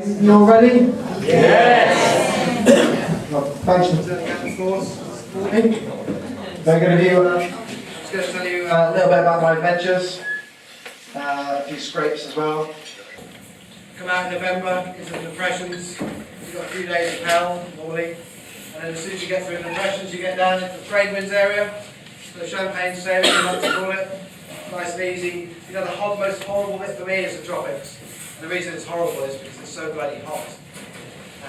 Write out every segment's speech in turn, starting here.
You all ready? Yes! Well, thanks for turning out, of course. They're going to do, just going to tell you a little bit about my adventures, a few scrapes as well. Come out in November, get some depressions. You've got a few days of hell, normally. And then as soon as you get through the depressions, you get down into the trade winds area, the champagne sailing, we like to call it. Nice and easy. You know, the most horrible bit for me is the tropics. And the reason it's horrible is because it's so bloody hot.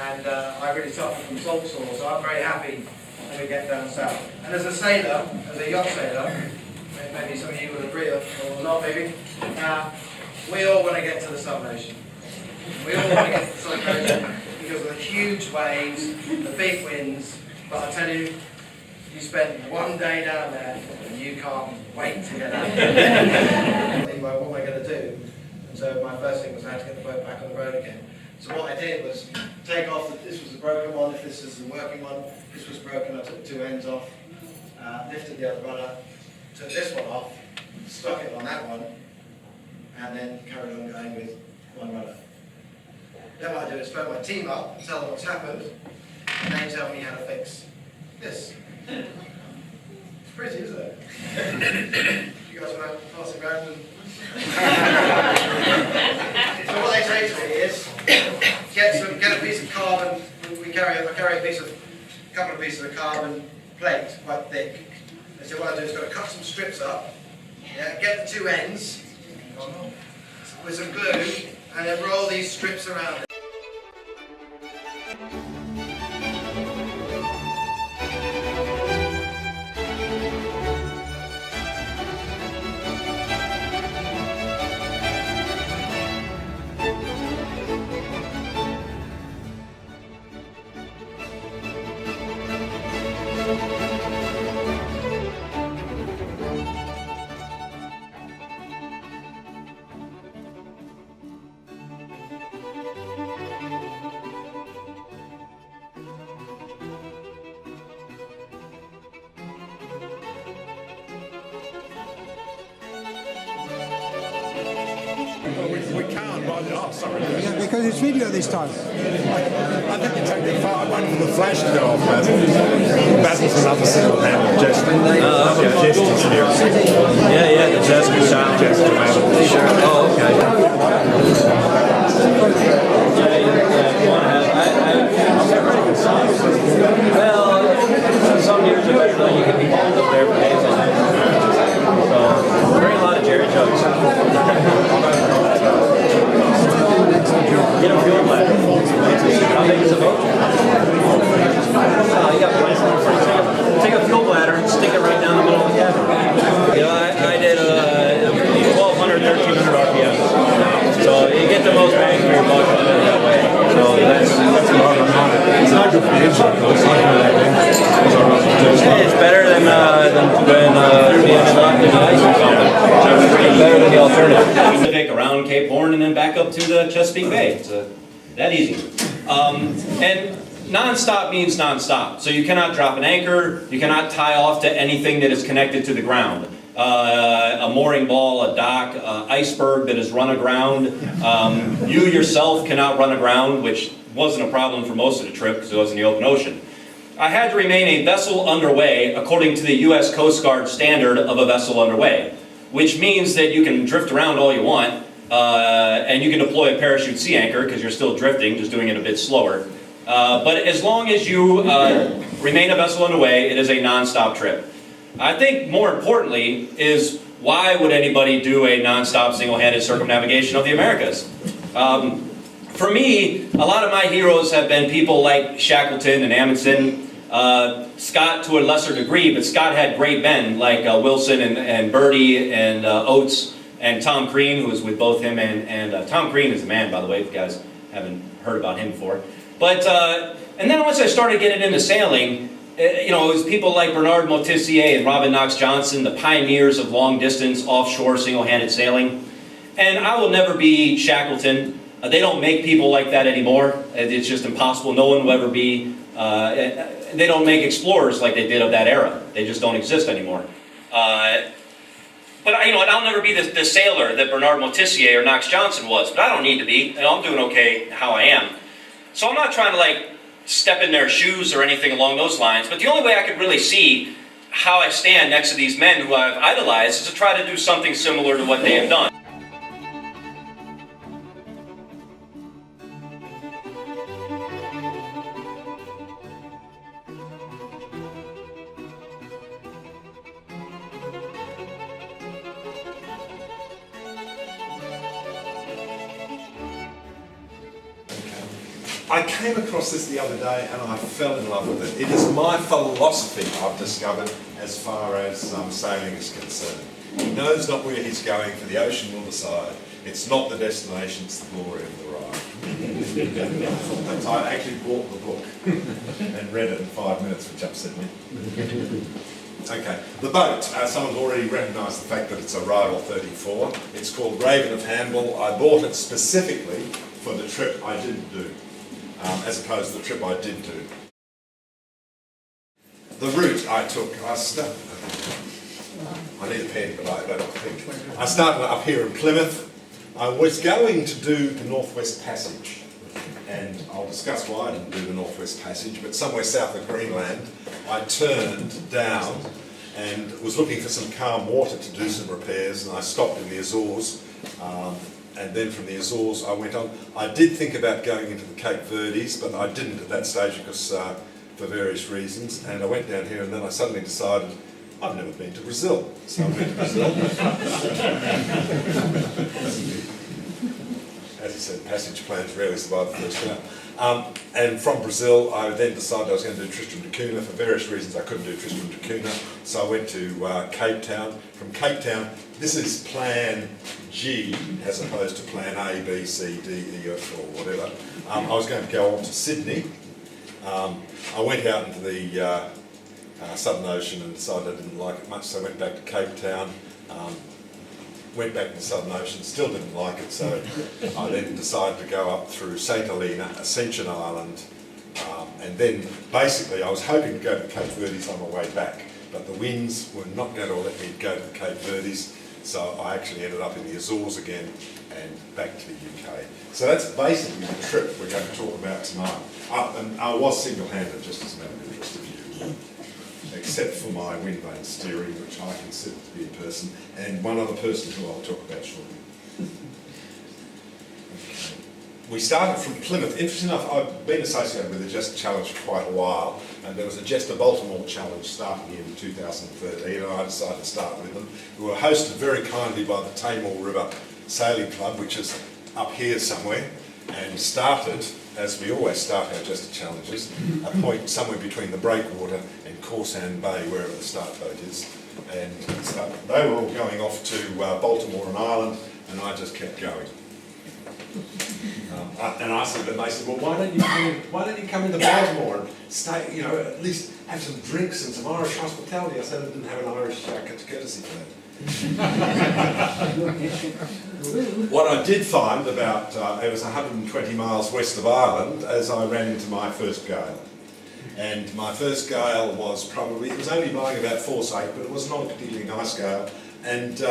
And I really suffer from salt sores, so I'm very happy when we get down south. And as a sailor, as a yacht sailor, maybe some of you will agree or not maybe, we all want to get to the Southern Ocean. We all want to get to the Southern Ocean because of the huge waves, the big winds, but I tell you, you spend one day down there and you can't wait to get out. What am I going to do? And so my first thing was I had to get the boat back on the road again. So what I did was take off, this was the broken one, if this is the working one, this was broken, I took the two ends off, lifted the other rudder, took this one off, stuck it on that one, and then carried on going with one rudder. Then what I do is phone my team up and tell them what's happened, and they tell me how to fix this. It's pretty, isn't it? You guys want to pass it around? So what they say to me is, get a piece of carbon. I carry a couple of pieces of carbon plate, quite thick. They say what I do is got to cut some strips up. Yeah, get the two ends with some glue, and then roll these strips around it. We can't write it off, sorry. Yeah, because it's video this time. I think you take the photo one for the flash to go off, Basil's another single hand with Jester. Jester's here. Yeah, the Jester sound. Jester, man. Sure. Oh, okay. Well, some years ago, you could be hauled up there for days on end. So, very a lot of Jerry jokes. Get a fuel bladder. How big is a boat? You got plenty. Take a fuel bladder and stick it right down the middle of the cabin. You know, I did 1,200, 1,300 RPM. So you get the most bang for your buck on it that way. So that's a lot of money. It's not good for the engine, though. It's not good for that. It's better than being locked in the ice or something. It's better than the alternative. Around Cape Horn and then back up to the Chesapeake Bay. It's that easy. And non-stop means non-stop. So you cannot drop an anchor, you cannot tie off to anything that is connected to the ground. A mooring ball, a dock, iceberg that is run aground. You yourself cannot run aground, which wasn't a problem for most of the trip because it was in the open ocean. I had to remain a vessel underway according to the U.S. Coast Guard standard of a vessel underway, which means that you can drift around all you want, and you can deploy a parachute sea anchor because you're still drifting, just doing it a bit slower. But as long as you remain a vessel underway, it is a non-stop trip. I think more importantly is why would anybody do a non-stop single-handed circumnavigation of the Americas? For me, a lot of my heroes have been people like Shackleton and Amundsen, Scott to a lesser degree, but Scott had great men like Wilson and Birdie and Oates and Tom Crean, who was with both him and Tom Crean is the man, by the way, if you guys haven't heard about him before. But, and then once I started getting into sailing, you know, it was people like Bernard Moitessier and Robin Knox Johnson, the pioneers of long distance offshore single-handed sailing. And I will never be Shackleton. They don't make people like that anymore. It's just impossible. No one will ever be. They don't make explorers like they did of that era. They just don't exist anymore. But But you know, and I'll never be the sailor that Bernard Moitessier or Knox Johnson was. But I don't need to be. You know, I'm doing okay how I am. So I'm not trying to like step in their shoes or anything along those lines. But the only way I could really see how I stand next to these men who I've idolized is to try to do something similar to what they have done. I came across this the other day and I fell in love with it. It is my philosophy, I've discovered, as far as sailing is concerned. He knows not where he's going, for the ocean will decide. It's not the destination, it's the glory of the ride. I actually bought the book and read it in 5 minutes, which upset me. Okay, the boat. Someone's already recognised the fact that it's a Rival 34. It's called Raven of Handel. I bought it specifically for the trip I didn't do. As opposed to the trip I did do. The route I took, I need a pen, but I don't think. I started up here in Plymouth. I was going to do the Northwest Passage, and I'll discuss why I didn't do the Northwest Passage, but somewhere south of Greenland, I turned down and was looking for some calm water to do some repairs, and I stopped in the Azores. And then from the Azores I went on. I did think about going into the Cape Verdes, but I didn't at that stage because for various reasons. And I went down here and then I suddenly decided I've never been to Brazil. So I went to Brazil. As he said, passage plans rarely survive the first round. And from Brazil I then decided I was going to do Tristan da Cunha. For various reasons I couldn't do Tristan da Cunha. So I went to Cape Town. From Cape Town, this is plan G as opposed to plan A, B, C, D, E, F or whatever. I was going to go on to Sydney. I went out into the Southern Ocean and decided I didn't like it much, so I went back to Cape Town. Went back to the Southern Ocean, still didn't like it, so I then decided to go up through St Helena, Ascension Island, and then basically I was hoping to go to the Cape Verdes on my way back, but the winds were not going to let me go to the Cape Verdes, so I actually ended up in the Azores again and back to the UK. So that's basically the trip we're going to talk about tonight. And I was single-handed, just as a matter of interest of you, except for my wind vane steering, which I consider to be a person, and one other person who I'll talk about shortly. Okay. We started from Plymouth. Interesting enough, I've been associated with the Jester Challenge for quite a while, and there was a Jester Baltimore Challenge starting in 2013, and I decided to start with them. We were hosted very kindly by the Tamar River Sailing Club, which is up here somewhere, and started, as we always start our Jester Challenges, a point somewhere between the Breakwater and Corsan Bay, wherever the start boat is. And so they were all going off to Baltimore and Ireland, and I just kept going. And I said, and they said, well, why don't you come into Baltimore and stay, you know, at least have some drinks and some Irish hospitality? I said I didn't have an Irish courtesy for that. What I did find about, it was 120 miles west of Ireland as I ran into my first gale. And my first gale was probably, it was only blowing about force 8, but it was not a particularly nice gale. And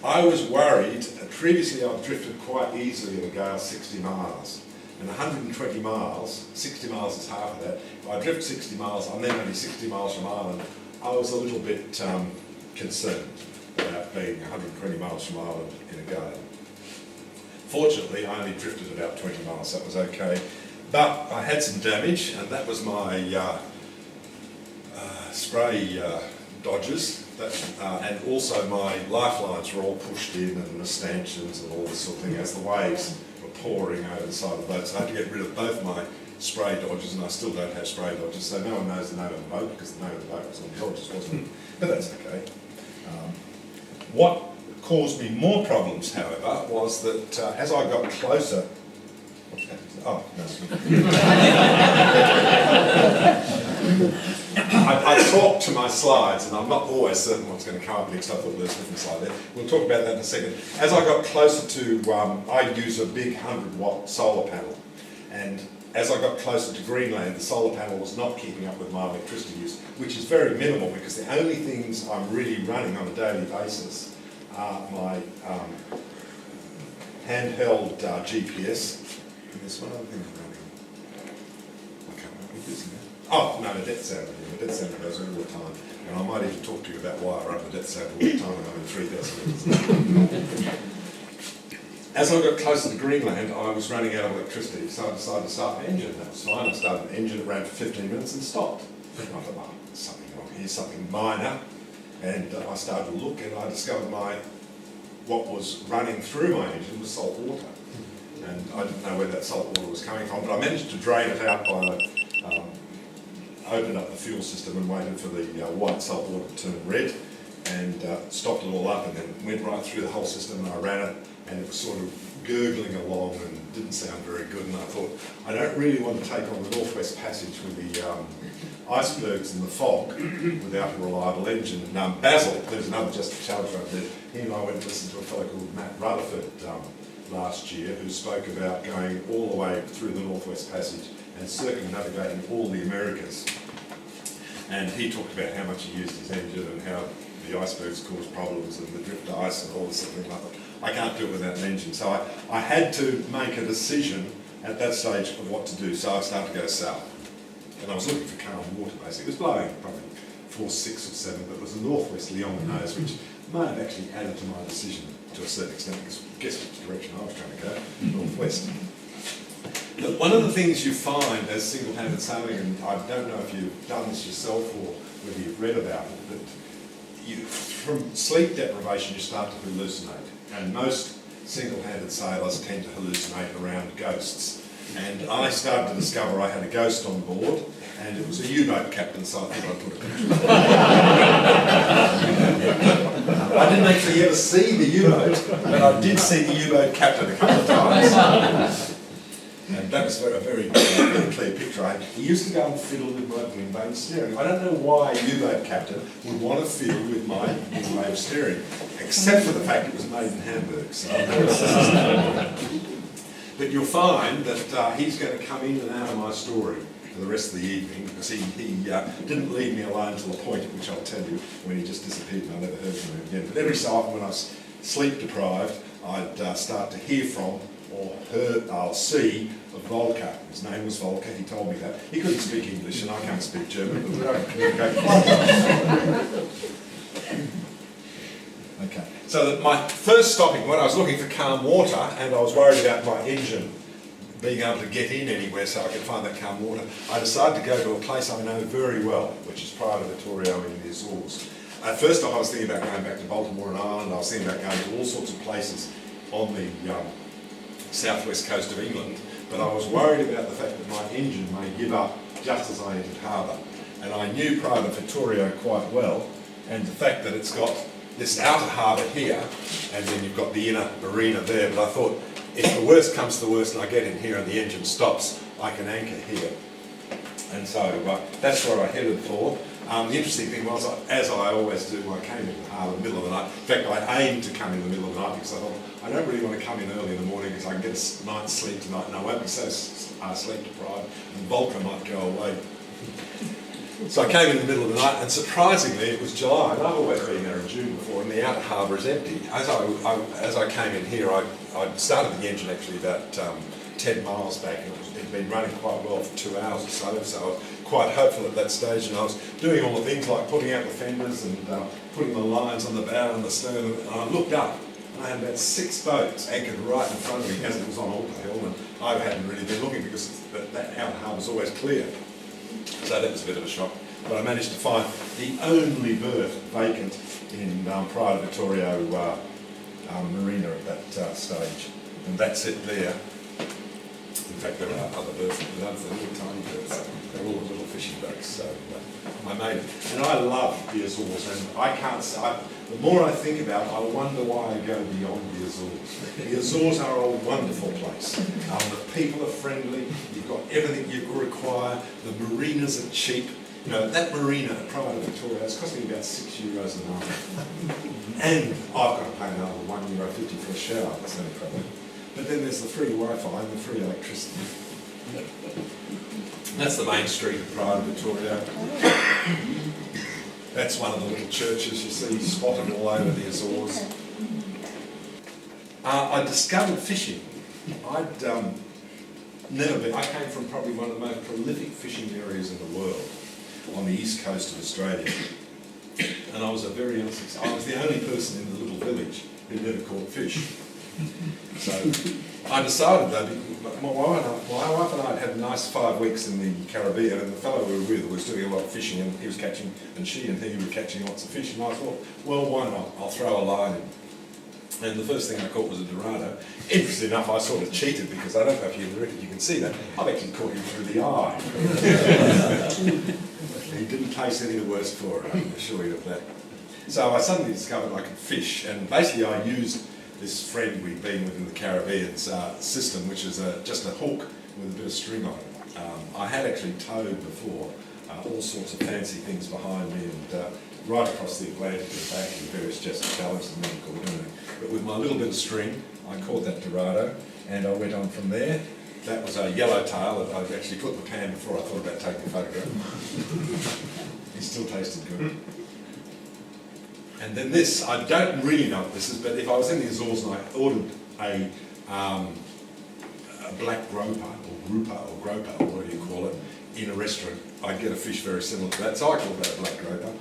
I was worried, previously I've drifted quite easily in a gale 60 miles. And 120 miles, 60 miles is half of that. If I drift 60 miles, I'm then only 60 miles from Ireland. I was a little bit concerned about being 120 miles from Ireland in a gale. Fortunately, I only drifted about 20 miles, so that was okay. But I had some damage, and that was my spray dodgers, and also my lifelines were all pushed in, and the stanchions and all this sort of thing, as the waves were pouring over the side of the boat. So I had to get rid of both my spray dodgers, and I still don't have spray dodgers, so no one knows the name of the boat, because the name of the boat was on the dodgers, wasn't it? But that's okay. What caused me more problems, however, was that as I got closer... Oh, no. I talked to my slides, and I'm not always certain what's going to come up next. I thought there's a different slide there. We'll talk about that in a second. As I got closer to, I use a big 100-watt solar panel, and as I got closer to Greenland, the solar panel was not keeping up with my electricity use, which is very minimal because the only things I'm really running on a daily basis my handheld GPS. And there's one other thing running. I can't remember what it is now. Oh, no, the death sounder. The death sounder goes all the time. And I might even talk to you about why I run the death sounder all the time when I'm in 3,000 metres. As I got closer to Greenland, I was running out of electricity, so I decided to start the engine. That was fine. I started the engine, it ran for 15 minutes and stopped. And I thought, well, there's something wrong here, something minor. And I started to look, and I discovered what was running through my engine was salt water. And I didn't know where that salt water was coming from, but I managed to drain it out by opened up the fuel system and waited for the white salt water to turn red, and stopped it all up, and then went right through the whole system, and I ran it, and it was sort of gurgling along and didn't sound very good, and I thought, I don't really want to take on the Northwest Passage with the icebergs and the fog without a reliable engine. And Basil, there's another Jester challenger up there, he and I went and listened to a fellow called Matt Rutherford last year, who spoke about going all the way through the Northwest Passage and circumnavigating all the Americas. And he talked about how much he used his engine and how the icebergs caused problems and the drift ice and all this sort of thing. I thought, I can't do it without an engine. So I had to make a decision at that stage of what to do. So I started to go south. And I was looking for calm water, basically. It was blowing probably 4, 6 or 7, but it was a northwesterly on the nose, which might have actually added to my decision to a certain extent, because guess which direction I was trying to go, northwest. But one of the things you find as single-handed sailing, and I don't know if you've done this yourself or whether you've read about it, but from sleep deprivation you start to hallucinate. And most single-handed sailors tend to hallucinate around ghosts. And I started to discover I had a ghost on board, and it was a U-boat captain, so I thought I'd put a picture of it. I didn't actually ever see the U-boat, but I did see the U-boat captain a couple of times. And that was a very clear picture. He used to go and fiddle with my wing-wave steering. I don't know why a U-boat captain would want to fiddle with my wing-wave steering, except for the fact it was made in Hamburg. So. But you'll find that he's going to come in and out of my story for the rest of the evening, because he didn't leave me alone until the point at which I'll tell you, when he just disappeared and I never heard from him again. But every so often when I was sleep deprived, I'd start to hear from I'll see a Volker. His name was Volker, he told me that. He couldn't speak English and I can't speak German, but we don't communicate. Okay, so that my first stopping, when I was looking for calm water and I was worried about my engine being able to get in anywhere so I could find that calm water, I decided to go to a place I know very well, which is Praia de Vittorio in the Azores. At first off, I was thinking about going back to Baltimore and Ireland. I was thinking about going to all sorts of places on the southwest coast of England, but I was worried about the fact that my engine may give up just as I entered harbour. And I knew Praia de Vittorio quite well, and the fact that it's got this outer harbour here, and then you've got the inner marina there, but I thought, if the worst comes to the worst and I get in here and the engine stops, I can anchor here. And so that's where I headed for. The interesting thing was, as I always do, I came into the harbour in the middle of the night. In fact, I aimed to come in the middle of the night because I thought, I don't really want to come in early in the morning because I can get a night's sleep tonight and I won't be so sleep deprived and Volker might go away. So I came in the middle of the night, and surprisingly it was July, and I've always been there in June before, and the outer harbour is empty. As I came in here, I started the engine actually about 10 miles back, and it had been running quite well for 2 hours or so, so I was quite hopeful at that stage, and I was doing all the things like putting out the fenders and putting the lines on the bow and the stern, and I looked up, and I had about 6 boats anchored right in front of me as it was on Alta Hill, and I hadn't really been looking because that outer harbour was always clear. So that was a bit of a shock. But I managed to find the only berth vacant in Praia de Vittorio Marina at that stage. And that's it there. In fact, there are other berths, but those are little tiny berths. They're all little fishing boats. So I made it. And I love the Azores, and I can't say, the more I think about it, I wonder why I go beyond the Azores. The Azores are a wonderful place. The people are friendly, you've got everything you require, the marinas are cheap. You know, that marina at Praia de Vittorio is costing about €6 a night. And I've got to pay another €1.50 for a shower, that's the only problem. But then there's the free Wi-Fi and the free electricity. That's the main street of Praia de Vittorio. That's one of the little churches you see spotted all over the Azores. I discovered fishing. I'd never been, I came from probably one of the most prolific fishing areas in the world, on the east coast of Australia. And I was I was the only person in the little village who never caught fish. So I decided though, my wife and I had a nice 5 weeks in the Caribbean, and the fellow we were with was doing a lot of fishing, and he was catching, and she and he were catching lots of fish, and I thought, well, why not? I'll throw a line in. And the first thing I caught was a Dorado. Interesting enough, I sort of cheated, because I don't know if you can see that, I've actually caught him through the eye. He didn't taste any the worse for it, I can assure you of that. So I suddenly discovered I could fish, and basically I used this friend we'd been with in the Caribbean's system, which is just a hook with a bit of string on it. I had actually towed before all sorts of fancy things behind me, and right across the Atlantic and back in various Jester challenges and then caught anything. But with my little bit of string, I caught that Dorado, and I went on from there. That was a yellowtail that I'd actually put in the pan before I thought about taking a photograph. It still tasted good. And then this, I don't really know what this is, but if I was in the Azores and I ordered a black groper, or groper, or whatever you call it, in a restaurant, I'd get a fish very similar to that, so I call that a black groper.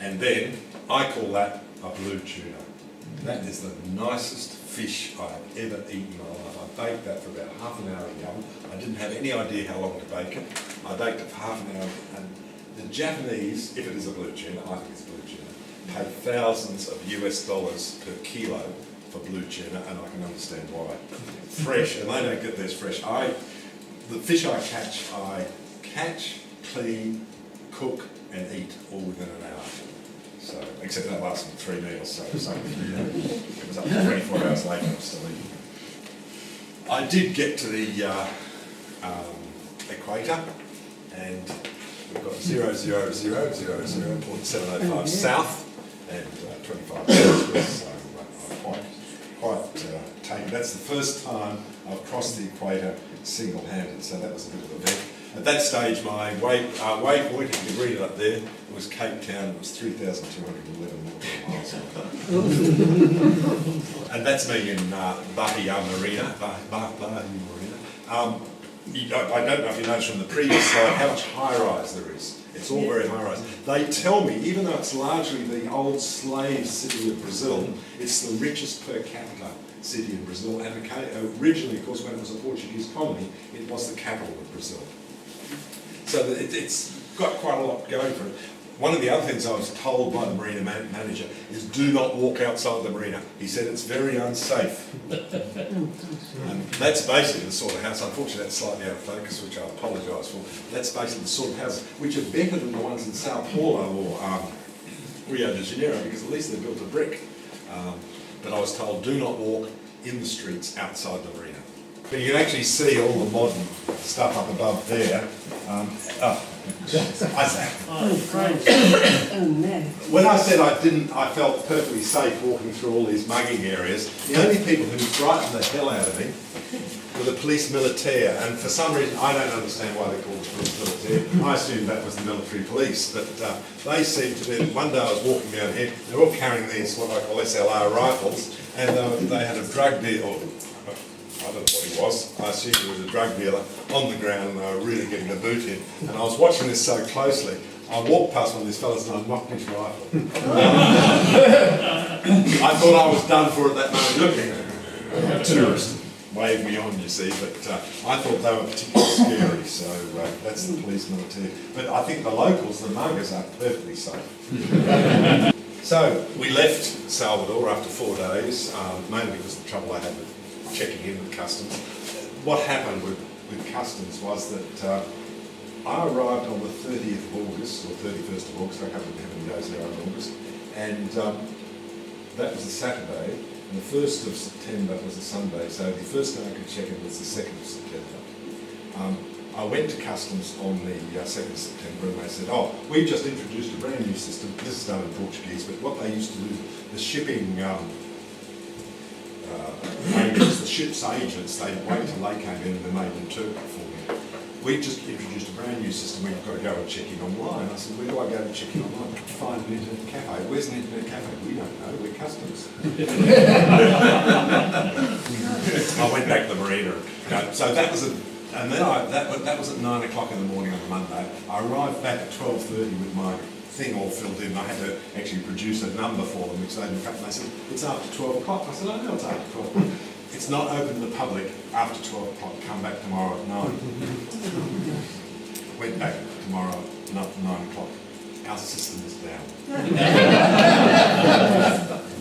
And then, I call that a blue tuna. That is the nicest fish I've ever eaten in my life. I baked that for about half an hour in the oven. I didn't have any idea how long to bake it. I baked it for half an hour, and the Japanese, if it is a blue tuna, I think it's blue tuna, pay thousands of US dollars per kilo for blue tuna, and I can understand why. Fresh, and they don't get theirs fresh. The fish I catch, clean, cook, and eat all within an hour. So, except that lasted 3 meals, so it was up to 24 hours later, I was still eating. I did get to the equator, and we've got 0.705 south and 25 west, so I'm quite taken. That's the first time I've crossed the equator single-handed, so that was a bit of an event. At that stage, my waypoint, you can read it up there, was Cape Town. It was 3,211 nautical miles. And that's me in Bahia Marina. I don't know if you noticed from the previous slide how much high-rise there is. It's all very high-rise. They tell me, even though it's largely the old slave city of Brazil, it's the richest per capita city in Brazil. And originally, of course, when it was a Portuguese colony, it was the capital of Brazil. So it's got quite a lot going for it. One of the other things I was told by the marina manager is do not walk outside the marina. He said it's very unsafe. And that's basically the sort of house, unfortunately that's slightly out of focus, which I apologise for. That's basically the sort of houses which are better than the ones in Sao Paulo or Rio de Janeiro, because at least they're built of brick. But I was told do not walk in the streets outside the marina. But you can actually see all the modern stuff up above there. When I said I felt perfectly safe walking through all these mugging areas, the only people who frightened the hell out of me were the police militaire, and for some reason, I don't understand why they called it police militaire. I assumed that was the military police, but they seemed to be, one day I was walking down here, they were all carrying these, what I call SLR rifles, and they had a drug deal. I don't know what he was. I assumed he was a drug dealer on the ground, and they were really getting a boot in. And I was watching this so closely, I walked past one of these fellas and I knocked his rifle. I thought I was done for at that moment. Look, tourist waved me on, you see, but I thought they were particularly scary, so that's the police military. But I think the locals, the muggers, are perfectly safe. So we left Salvador after 4 days, mainly because of the trouble I had with checking in with customs. What happened with customs was that I arrived on the 30th of August, or 31st of August, I can't remember how many days there are in August, and that was a Saturday, and the 1st of September was a Sunday, so the first day I could check in was the 2nd of September. I went to customs on the 2nd of September, and they said, oh, we've just introduced a brand new system. This is done in Portuguese, but what they used to do, the shipping agents, the ship's agents, they'd wait till they came in and then they'd interpret for me. we just introduced a brand new system where you've got to go and check in online. I said, where do I go to check in online? Find an internet cafe. Where's an internet cafe? We don't know, we're customs. I went back to the marina. So that was and then that was at 9 o'clock in the morning on Monday. I arrived back at 12:30 with my thing all filled in. I had to actually produce a number for them, which they looked up and they said, it's after 12 o'clock. I said, I know it's after 12 o'clock. It's not open to the public after 12 o'clock. Come back tomorrow at 9. Went back tomorrow at 9 o'clock. Our system is down.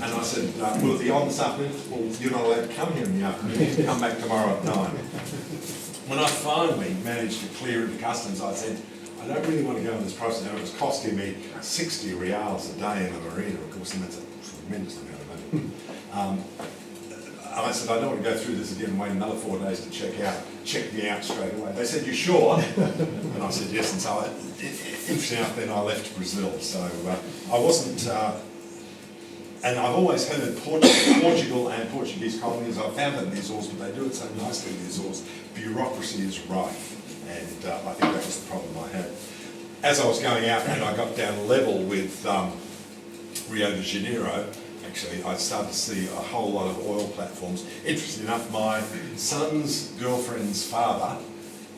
And I said, will it be on this afternoon? Well, you're not allowed to come here in the afternoon. Come back tomorrow at 9. When I finally managed to clear into customs, I said, I don't really want to go in this process. And it was costing me 60 reals a day in the marina, of course, and that's a tremendous amount of money. I said, I don't want to go through this again and wait another 4 days to check me out straight away. They said, you sure? And I said, yes. And so, interesting enough, then I left Brazil. So I wasn't, and I've always heard Portugal and Portuguese colonies, I've found that in the Azores, but they do it so nicely in the Azores, bureaucracy is rife. And I think that was the problem I had. As I was going out and I got down level with Rio de Janeiro, actually I started to see a whole lot of oil platforms. Interesting enough, my son's girlfriend's father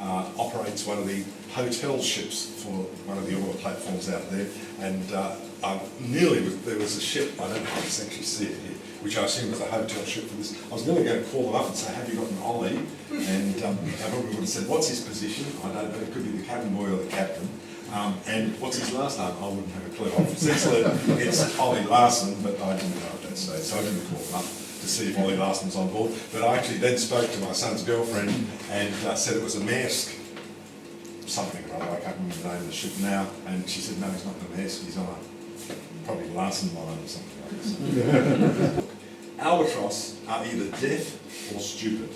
operates one of the hotel ships for one of the oil platforms out there, and there was a ship, I don't know if you can actually see it here, which I assume was a hotel ship for this. I was nearly going to call them up and say, have you got an Ollie? And I probably would have said, what's his position? I don't know, it could be the cabin boy or the captain. And what's his last name? I wouldn't have a clue. I've since learned it's Ollie Larson, but I didn't know at that stage, so I didn't call them up to see if Ollie Larson's on board. But I actually then spoke to my son's girlfriend and said it was a Maersk, something or other, I can't remember the name of the ship now, and she said, no, he's not the Maersk, he's on a probably Larson line or something like this. Albatross are either deaf or stupid.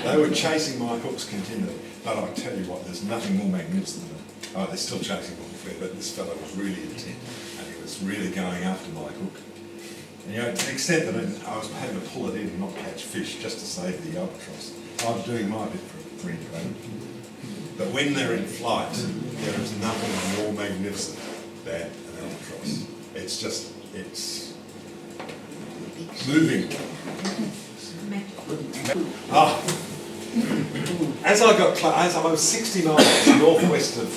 They were chasing my hooks continually, but I tell you what, there's nothing more magnificent than them. Oh, they're still chasing me, but this fellow was really intent, and he was really going after my hook. And to the extent that I was having to pull it in and not catch fish just to save the albatross. I was doing my bit for entertainment. But when they're in flight, there is nothing more magnificent than an albatross. It's just, it's moving. As I was 60 miles northwest of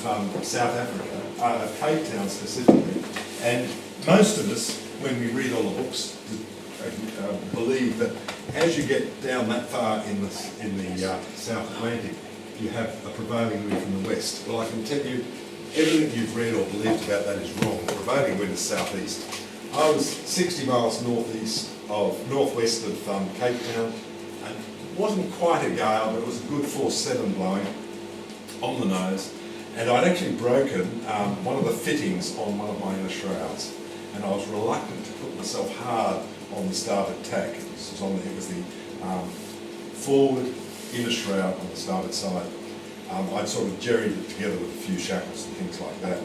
South Africa, Cape Town specifically, and most of us, when we read all the books, believe that as you get down that far in the South Atlantic, you have a prevailing wind from the west. Well, I can tell you, everything you've read or believed about that is wrong. The prevailing wind is southeast. I was 60 miles northwest of Cape Town, and it wasn't quite a gale, but it was a good force 7 blowing on the nose, and I'd actually broken one of the fittings on one of my inner shrouds, and I was reluctant to put myself hard on the starboard tack. It was the forward inner shroud on the starboard side. I'd sort of jerried it together with a few shackles and things like that.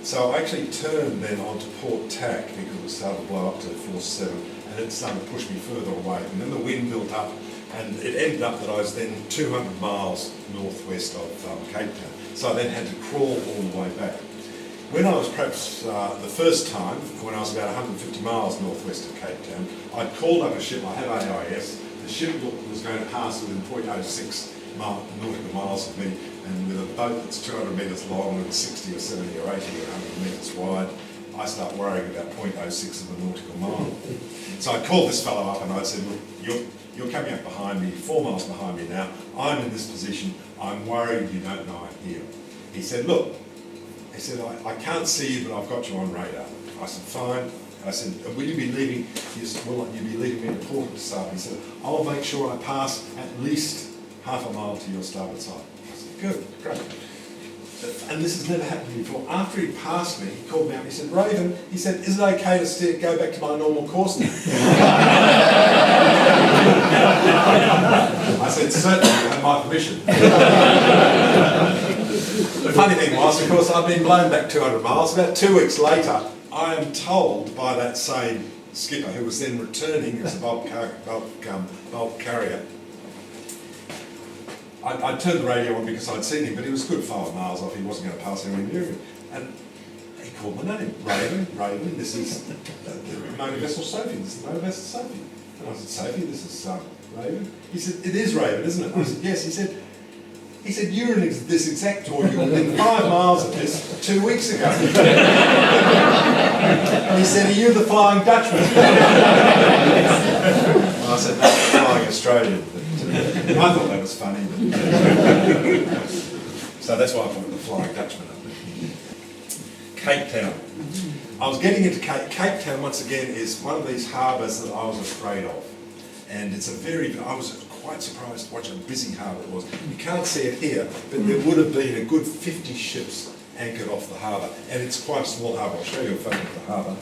So I actually turned then onto port tack because it started to blow up to force 7, and it started to push me further away. And then the wind built up, and it ended up that I was then 200 miles northwest of Cape Town. So I then had to crawl all the way back. When I was perhaps the first time, when I was about 150 miles northwest of Cape Town, I'd called up a ship. I had AIS. The ship was going to pass within 0.06 nautical miles of me, and with a boat that's 200 metres long and 60 or 70 or 80 or 100 metres wide, I start worrying about 0.06 of a nautical mile. So I called this fellow up and I said, look, you're coming up behind me, 4 miles behind me now. I'm in this position. I'm worried you don't know I'm here. He said, look, I can't see you, but I've got you on radar. I said, fine. I said, will you be leaving? He said, will you be leaving me to port at the start? He said, I'll make sure I pass at least half a mile to your starboard side. I said, good, great. And this has never happened before. After he passed me, he called me up, he said, Raven, he said, is it okay to go back to my normal course now? I said, certainly, you have my permission. The funny thing was, of course, I'd been blown back 200 miles. About 2 weeks later, I am told by that same skipper, who was then returning as a bulk carrier, I turned the radio on because I'd seen him, but he was a good 5 miles off. He wasn't going to pass anywhere near me. And he called my name, Raven, this is the motor vessel Sophie, this is the motor vessel Sophie. And I said, Sophie, this is Raven. He said, it is Raven, isn't it? I said, yes. He said, you're in this exact tour, you were within 5 miles of this 2 weeks ago. And he said, are you the Flying Dutchman? I said, no, the Flying Australian. But, I thought that was funny. But, so that's why I put the Flying Dutchman up there. Cape Town. I was getting into Cape Town once again is one of these harbours that I was afraid of. And it's I was quite surprised what a busy harbour it was. You can't see it here, but there would have been a good 50 ships anchored off the harbour. And it's quite a small harbour. I'll show you a photo of the harbour.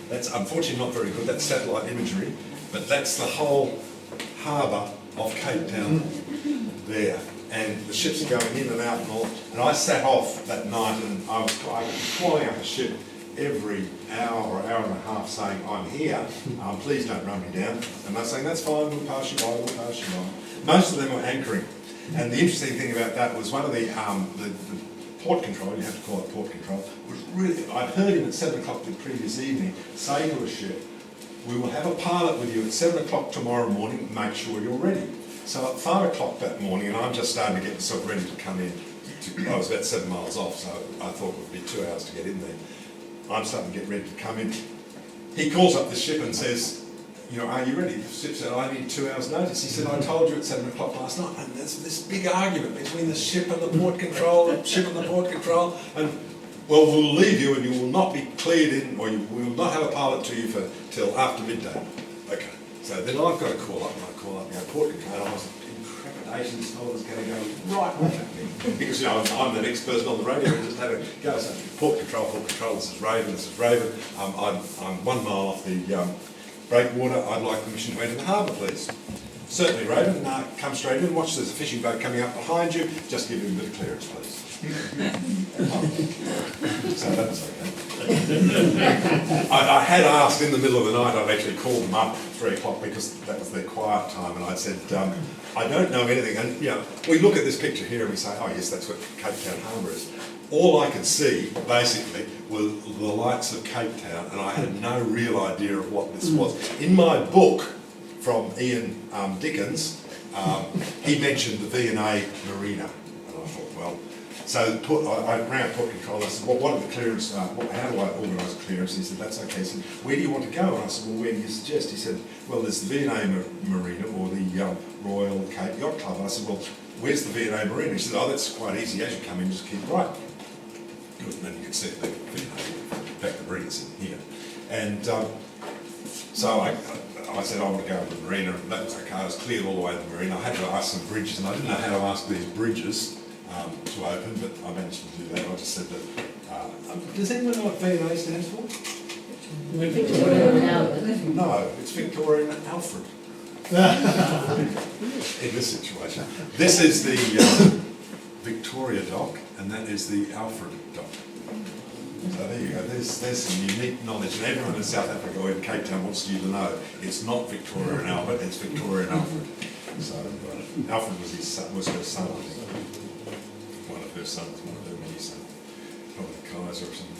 That's unfortunately not very good. That's satellite imagery. But that's the whole harbour of Cape Town there. And the ships are going in and out and all. And I sat off that night and I was calling up a ship every hour or hour and a half saying, I'm here, please don't run me down. And they're saying, that's fine, we'll pass you by, we'll pass you by. Most of them were anchoring. And the interesting thing about that was one of the port control, you have to call it port control, was really, I'd heard him at 7 o'clock the previous evening say to a ship, we will have a pilot with you at 7 o'clock tomorrow morning, make sure you're ready. So at 5 o'clock that morning, and I'm just starting to get myself ready to come in, I was about 7 miles off, so I thought it would be 2 hours to get in there. I'm starting to get ready to come in. He calls up the ship and says, you know, are you ready? The ship said, I need 2 hours notice. He said, I told you at 7 o'clock last night. And there's this big argument between the ship and the port control, and well, we'll leave you and you will not be cleared in, or we will not have a pilot to you till after midday. Okay. So then I've got to call up, and I call up, port control, and I was in trepidation, this fella's going to go right back at me. Because, you know, I'm the next person on the radio and just had a go. So, port control, this is Raven. I'm 1 mile off the breakwater. I'd like permission to enter the harbour, please. Certainly, Raven. Come straight in. Watch, there's a fishing boat coming up behind you. Just give him a bit of clearance, please. So that's okay. I had asked in the middle of the night, I'd actually called them up 3 o'clock because that was their quiet time, and I said, I don't know anything. And you know, we look at this picture here and we say, oh yes, that's what Cape Town Harbour is. All I could see, basically, were the lights of Cape Town, and I had no real idea of what this was. In my book from Ian Dickens, he mentioned the V&A Marina, and I thought, well, so I rang up port control. I said, well, what are the clearance? How do I organise clearance? He said, that's okay. He said, where do you want to go? And I said, well, where do you suggest? He said, well, there's the V&A Marina or the Royal Cape Yacht Club. I said, well, where's the V&A Marina? He said, oh, that's quite easy. As you come in, just keep right. Good. And then you can see the V&A. In fact, the marinas in here. And so I said, I want to go to the marina. And that was okay. I was cleared all the way to the marina. I had to ask some bridges, and I didn't know how to ask these bridges to open, but I managed to do that. I just said that. Does anyone know what V&A stands for? No, it's Victoria and Alfred. In this situation. This is the Victoria dock, and that is the Alfred dock. So there you go, there's some unique knowledge, and everyone in South Africa or in Cape Town wants you to know it's not Victoria and Albert, it's Victoria and Alfred. So Alfred was her son, I think. One of her sons, one of her many sons. Probably Kaiser or something.